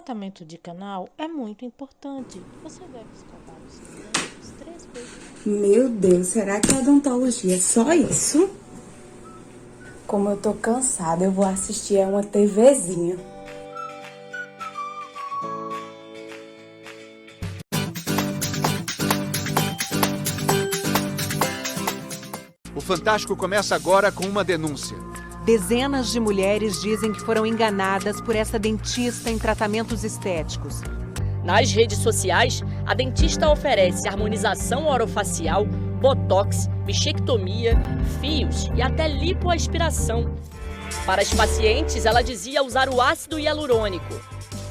tratamento de canal é muito importante. Você deve escovar os seus dentes 3 vezes. Meu Deus, será que a odontologia é só isso? Como eu tô cansada, eu vou assistir a uma TVzinha. O Fantástico começa agora com uma denúncia. Dezenas de mulheres dizem que foram enganadas por essa dentista em tratamentos estéticos. Nas redes sociais, a dentista oferece harmonização orofacial, botox, bichectomia, fios e até lipoaspiração. Para as pacientes, ela dizia usar o ácido hialurônico.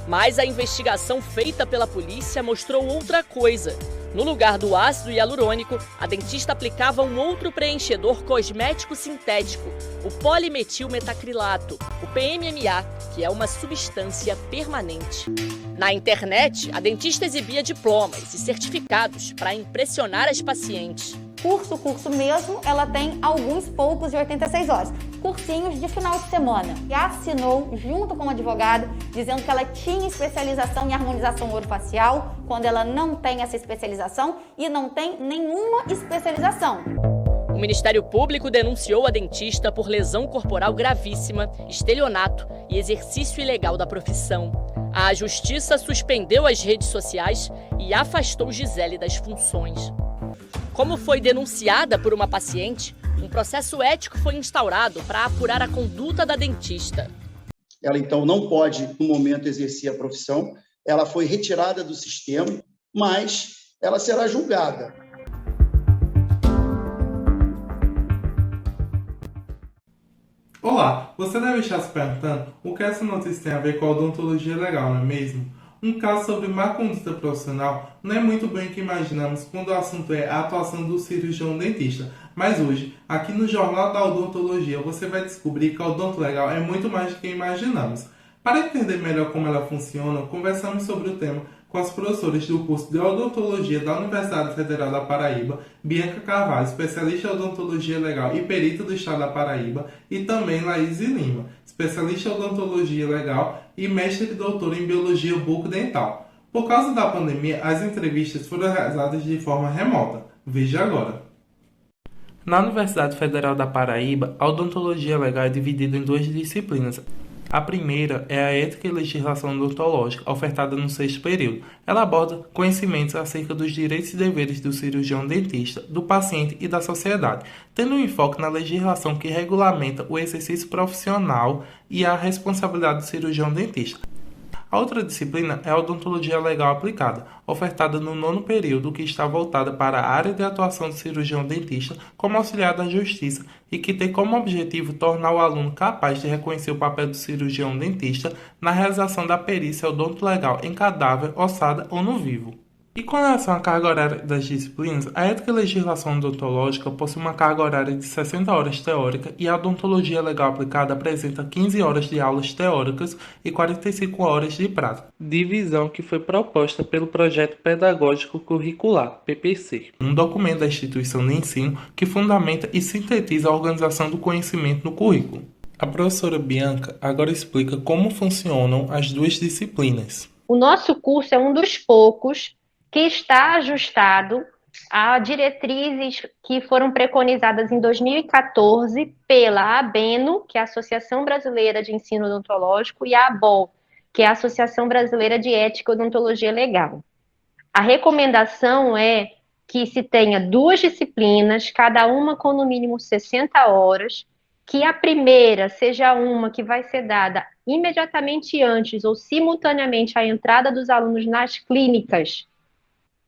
Mas a investigação feita pela polícia mostrou outra coisa. No lugar do ácido hialurônico, a dentista aplicava um outro preenchedor cosmético sintético, o polimetilmetacrilato, o PMMA, que é uma substância permanente. Na internet, a dentista exibia diplomas e certificados para impressionar as pacientes. Curso mesmo, ela tem alguns poucos de 86 horas. Cursinhos de final de semana. E assinou junto com o advogado, dizendo que ela tinha especialização em harmonização orofacial, quando ela não tem essa especialização e não tem nenhuma especialização. O Ministério Público denunciou a dentista por lesão corporal gravíssima, estelionato e exercício ilegal da profissão. A Justiça suspendeu as redes sociais e afastou Gisele das funções. Como foi denunciada por uma paciente, um processo ético foi instaurado para apurar a conduta da dentista. Ela, então, não pode, no momento, exercer a profissão. Ela foi retirada do sistema, mas ela será julgada. Olá, você deve estar se perguntando o que essa notícia tem a ver com a odontologia legal, não é mesmo? Um caso sobre má conduta profissional não é muito bem o que imaginamos quando o assunto é a atuação do cirurgião dentista. Mas hoje, aqui no Jornal da Odontologia, você vai descobrir que a odonto legal é muito mais do que imaginamos. Para entender melhor como ela funciona, conversamos sobre o tema com as professoras do curso de Odontologia da Universidade Federal da Paraíba, Bianca Carvalho, especialista em Odontologia Legal e perita do Estado da Paraíba, e também Laís Lima, especialista em Odontologia Legal e mestre e doutora em Biologia Bucodental. Por causa da pandemia, as entrevistas foram realizadas de forma remota. Veja agora. Na Universidade Federal da Paraíba, a odontologia legal é dividida em duas disciplinas. A primeira é a Ética e Legislação Odontológica, ofertada no 6º período. Ela aborda conhecimentos acerca dos direitos e deveres do cirurgião dentista, do paciente e da sociedade, tendo um enfoque na legislação que regulamenta o exercício profissional e a responsabilidade do cirurgião dentista. A outra disciplina é a Odontologia Legal Aplicada, ofertada no 9º período, que está voltada para a área de atuação do cirurgião dentista como auxiliar da justiça e que tem como objetivo tornar o aluno capaz de reconhecer o papel do cirurgião dentista na realização da perícia odontolegal em cadáver, ossada ou no vivo. E com relação à carga horária das disciplinas, a Ética e Legislação Odontológica possui uma carga horária de 60 horas teórica e a Odontologia Legal Aplicada apresenta 15 horas de aulas teóricas e 45 horas de prática. Divisão que foi proposta pelo Projeto Pedagógico Curricular, PPC, um documento da instituição de ensino que fundamenta e sintetiza a organização do conhecimento no currículo. A professora Bianca agora explica como funcionam as duas disciplinas. O nosso curso é um dos poucos que está ajustado a diretrizes que foram preconizadas em 2014 pela ABENO, que é a Associação Brasileira de Ensino Odontológico, e a ABOL, que é a Associação Brasileira de Ética e Odontologia Legal. A recomendação é que se tenha duas disciplinas, cada uma com no mínimo 60 horas, que a primeira seja uma que vai ser dada imediatamente antes ou simultaneamente à entrada dos alunos nas clínicas,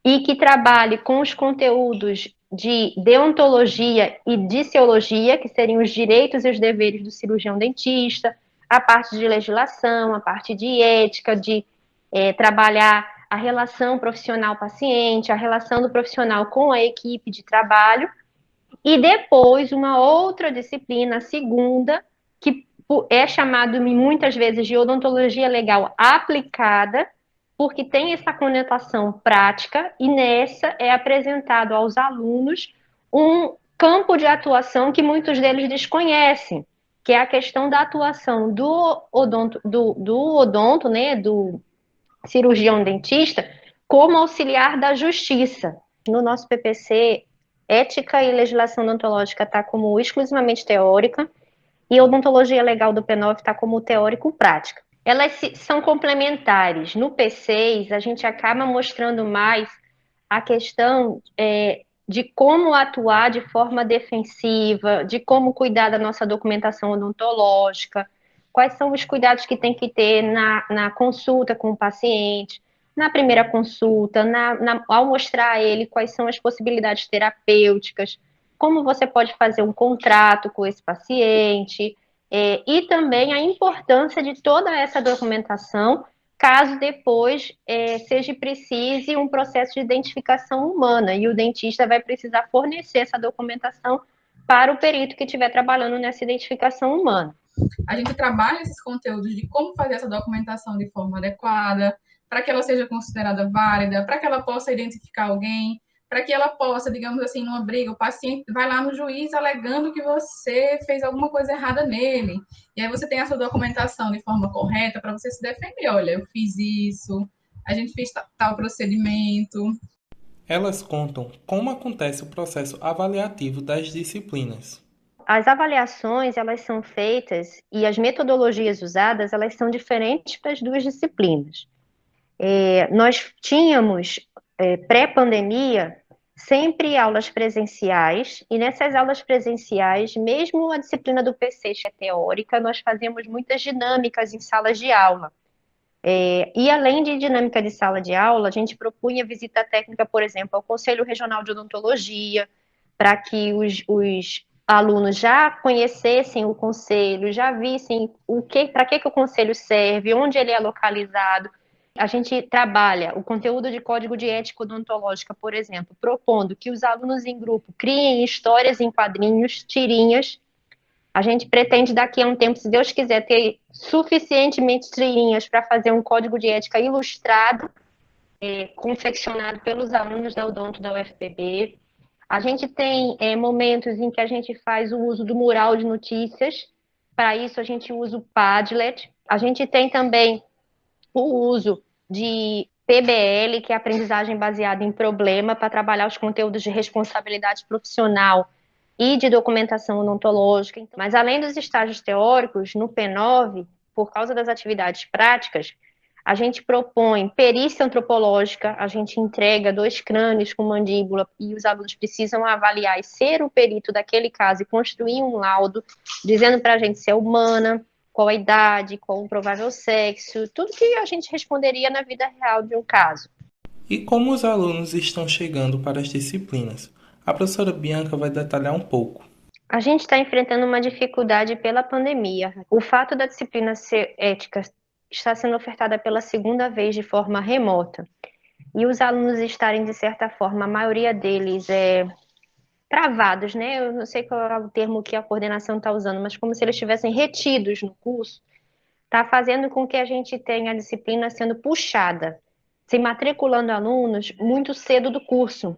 e que trabalhe com os conteúdos de deontologia e disciologia, que seriam os direitos e os deveres do cirurgião dentista, a parte de legislação, a parte de ética, de trabalhar a relação profissional-paciente, a relação do profissional com a equipe de trabalho, e depois uma outra disciplina, a segunda, que é chamado muitas vezes de odontologia legal aplicada, porque tem essa conotação prática, e nessa é apresentado aos alunos um campo de atuação que muitos deles desconhecem, que é a questão da atuação do odonto, né, do cirurgião dentista como auxiliar da justiça. No nosso PPC, ética e legislação odontológica está como exclusivamente teórica e odontologia legal do P9 está como teórico-prática. Elas são complementares. No P6, a gente acaba mostrando mais a questão de como atuar de forma defensiva, de como cuidar da nossa documentação odontológica, quais são os cuidados que tem que ter na consulta com o paciente, na primeira consulta, ao mostrar a ele quais são as possibilidades terapêuticas, como você pode fazer um contrato com esse paciente, e também a importância de toda essa documentação, caso depois seja preciso um processo de identificação humana, e o dentista vai precisar fornecer essa documentação para o perito que estiver trabalhando nessa identificação humana. A gente trabalha esses conteúdos de como fazer essa documentação de forma adequada, para que ela seja considerada válida, para que ela possa identificar alguém, para que ela possa, digamos assim, numa briga, o paciente vai lá no juiz alegando que você fez alguma coisa errada nele. E aí você tem a sua documentação de forma correta para você se defender. Olha, eu fiz isso, a gente fez tal procedimento. Elas contam como acontece o processo avaliativo das disciplinas. As avaliações, elas são feitas e as metodologias usadas, elas são diferentes para as duas disciplinas. Nós tínhamos, pré-pandemia, sempre aulas presenciais, e nessas aulas presenciais, mesmo a disciplina do P6, que é teórica, nós fazíamos muitas dinâmicas em salas de aula. E além de dinâmica de sala de aula, a gente propunha visita técnica, por exemplo, ao Conselho Regional de Odontologia, para que os alunos já conhecessem o conselho, já vissem para que o conselho serve, onde ele é localizado. A gente trabalha o conteúdo de código de ética odontológica, por exemplo, propondo que os alunos em grupo criem histórias em quadrinhos, tirinhas. A gente pretende daqui a um tempo, se Deus quiser, ter suficientemente tirinhas para fazer um código de ética ilustrado, confeccionado pelos alunos da Odonto da UFPB. A gente tem momentos em que a gente faz o uso do mural de notícias. Para isso, a gente usa o Padlet. A gente tem também o uso de PBL, que é aprendizagem baseada em problema, para trabalhar os conteúdos de responsabilidade profissional e de documentação odontológica. Mas além dos estágios teóricos, no P9, por causa das atividades práticas, a gente propõe perícia antropológica, a gente entrega 2 crânios com mandíbula e os alunos precisam avaliar e ser o perito daquele caso e construir um laudo, dizendo para a gente se é humana, qual a idade, qual o provável sexo, tudo que a gente responderia na vida real de um caso. E como os alunos estão chegando para as disciplinas? A professora Bianca vai detalhar um pouco. A gente está enfrentando uma dificuldade pela pandemia. O fato da disciplina ser ética está sendo ofertada pela segunda vez de forma remota. E os alunos estarem, de certa forma, a maioria deles travados, né? Eu não sei qual é o termo que a coordenação está usando, mas como se eles estivessem retidos no curso, está fazendo com que a gente tenha a disciplina sendo puxada, se matriculando alunos muito cedo do curso.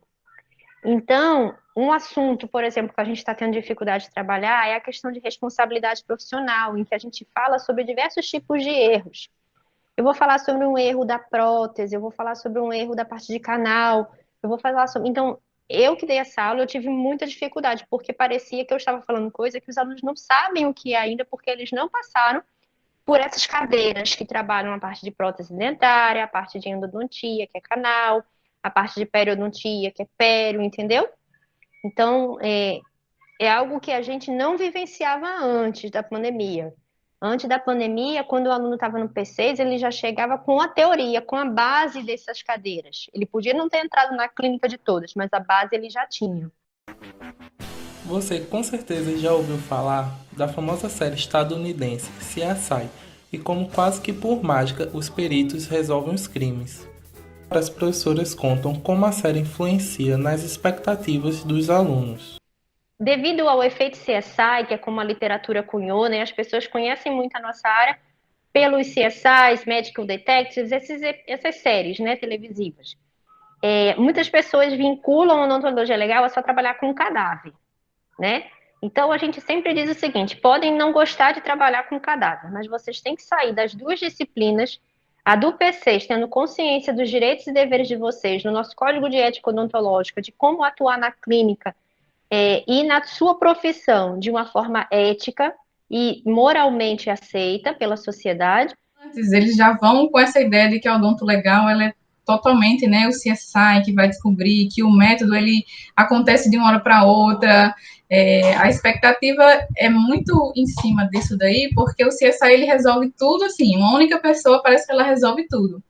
Então, um assunto, por exemplo, que a gente está tendo dificuldade de trabalhar é a questão de responsabilidade profissional, em que a gente fala sobre diversos tipos de erros. Eu vou falar sobre um erro da prótese, eu vou falar sobre um erro da parte de canal, eu vou falar sobre... Então, eu que dei essa aula, eu tive muita dificuldade, porque parecia que eu estava falando coisa que os alunos não sabem o que é ainda, porque eles não passaram por essas cadeiras que trabalham a parte de prótese dentária, a parte de endodontia, que é canal, a parte de periodontia, que é pério, entendeu? Então, é algo que a gente não vivenciava antes da pandemia. Antes da pandemia, quando o aluno estava no P6, ele já chegava com a teoria, com a base dessas cadeiras. Ele podia não ter entrado na clínica de todas, mas a base ele já tinha. Você com certeza já ouviu falar da famosa série estadunidense CSI e como quase que por mágica os peritos resolvem os crimes. As professoras contam como a série influencia nas expectativas dos alunos. Devido ao efeito CSI, que é como a literatura cunhou, né, as pessoas conhecem muito a nossa área pelos CSIs, Medical Detectives, essas séries, né, televisivas. Muitas pessoas vinculam a odontologia legal a só trabalhar com cadáver, né? Então, a gente sempre diz o seguinte, podem não gostar de trabalhar com cadáver, mas vocês têm que sair das duas disciplinas a do P6, tendo consciência dos direitos e deveres de vocês, no nosso Código de Ética Odontológica, de como atuar na clínica e na sua profissão de uma forma ética e moralmente aceita pela sociedade. Antes, eles já vão com essa ideia de que a odonto legal ela é totalmente, né, o CSI que vai descobrir que o método ele acontece de uma hora para outra. A expectativa é muito em cima disso daí, porque o CSI ele resolve tudo assim, uma única pessoa parece que ela resolve tudo.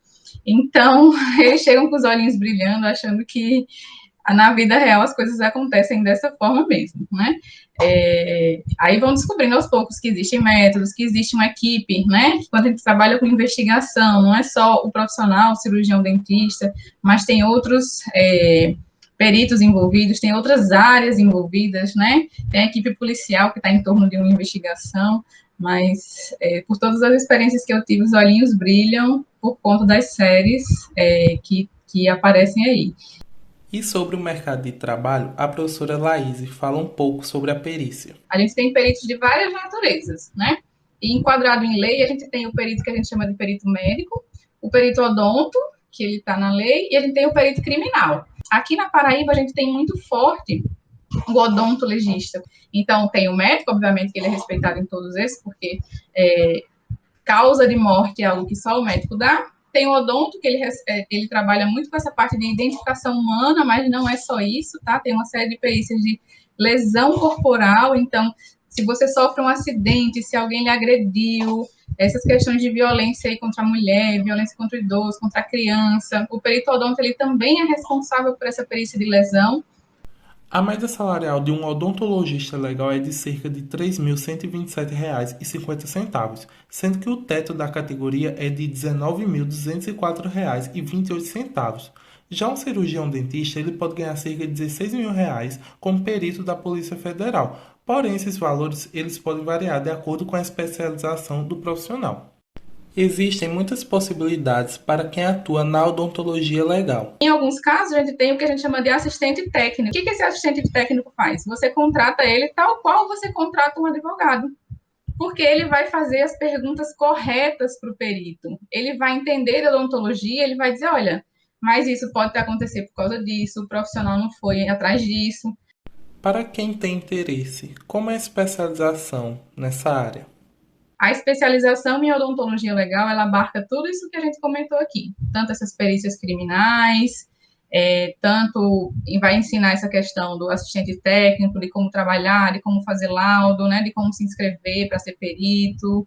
Então, eles chegam com os olhinhos brilhando, achando que na vida real as coisas acontecem dessa forma mesmo, né? Aí vão descobrindo aos poucos que existem métodos, que existe uma equipe, né? Que quando a gente trabalha com investigação, não é só o profissional, o cirurgião dentista, mas tem outros peritos envolvidos, tem outras áreas envolvidas, né? Tem a equipe policial que está em torno de uma investigação, mas por todas as experiências que eu tive, os olhinhos brilham por conta das séries que aparecem aí. E sobre o mercado de trabalho, a professora Laís fala um pouco sobre a perícia. A gente tem peritos de várias naturezas, né? E enquadrado em lei, a gente tem o perito que a gente chama de perito médico, o perito odonto, que ele está na lei, e a gente tem o perito criminal. Aqui na Paraíba, a gente tem muito forte o odontologista. Então, tem o médico, obviamente, que ele é respeitado em todos esses, porque causa de morte é algo que só o médico dá. Tem o odonto, que ele trabalha muito com essa parte de identificação humana, mas não é só isso, tá? Tem uma série de perícias de lesão corporal, então, se você sofre um acidente, se alguém lhe agrediu, essas questões de violência aí contra a mulher, violência contra o idoso, contra a criança, o perito odonto, ele também é responsável por essa perícia de lesão. A média salarial de um odontologista legal é de cerca de R$ 3.127,50, sendo que o teto da categoria é de R$ 19.204,28. Já um cirurgião dentista ele pode ganhar cerca de R$ 16 mil como perito da Polícia Federal, porém esses valores eles podem variar de acordo com a especialização do profissional. Existem muitas possibilidades para quem atua na odontologia legal. Em alguns casos, a gente tem o que a gente chama de assistente técnico. O que esse assistente técnico faz? Você contrata ele tal qual você contrata um advogado, porque ele vai fazer as perguntas corretas para o perito. Ele vai entender a odontologia, ele vai dizer, olha, mas isso pode acontecer por causa disso, o profissional não foi atrás disso. Para quem tem interesse, como é a especialização nessa área? A especialização em odontologia legal, ela abarca tudo isso que a gente comentou aqui. Tanto essas perícias criminais, tanto vai ensinar essa questão do assistente técnico, de como trabalhar, de como fazer laudo, né, de como se inscrever para ser perito.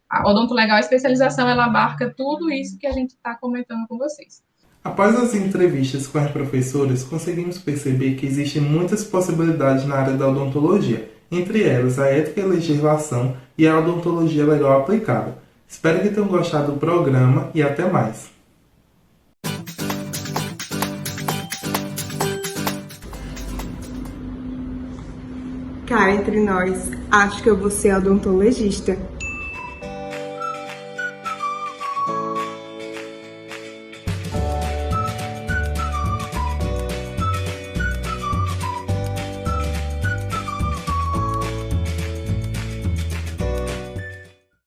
A odonto legal, a especialização, ela abarca tudo isso que a gente está comentando com vocês. Após as entrevistas com as professoras, conseguimos perceber que existem muitas possibilidades na área da odontologia, entre elas a ética e a legislação e a odontologia legal aplicada. Espero que tenham gostado do programa e até mais. Cá entre nós, acho que eu vou ser odontologista.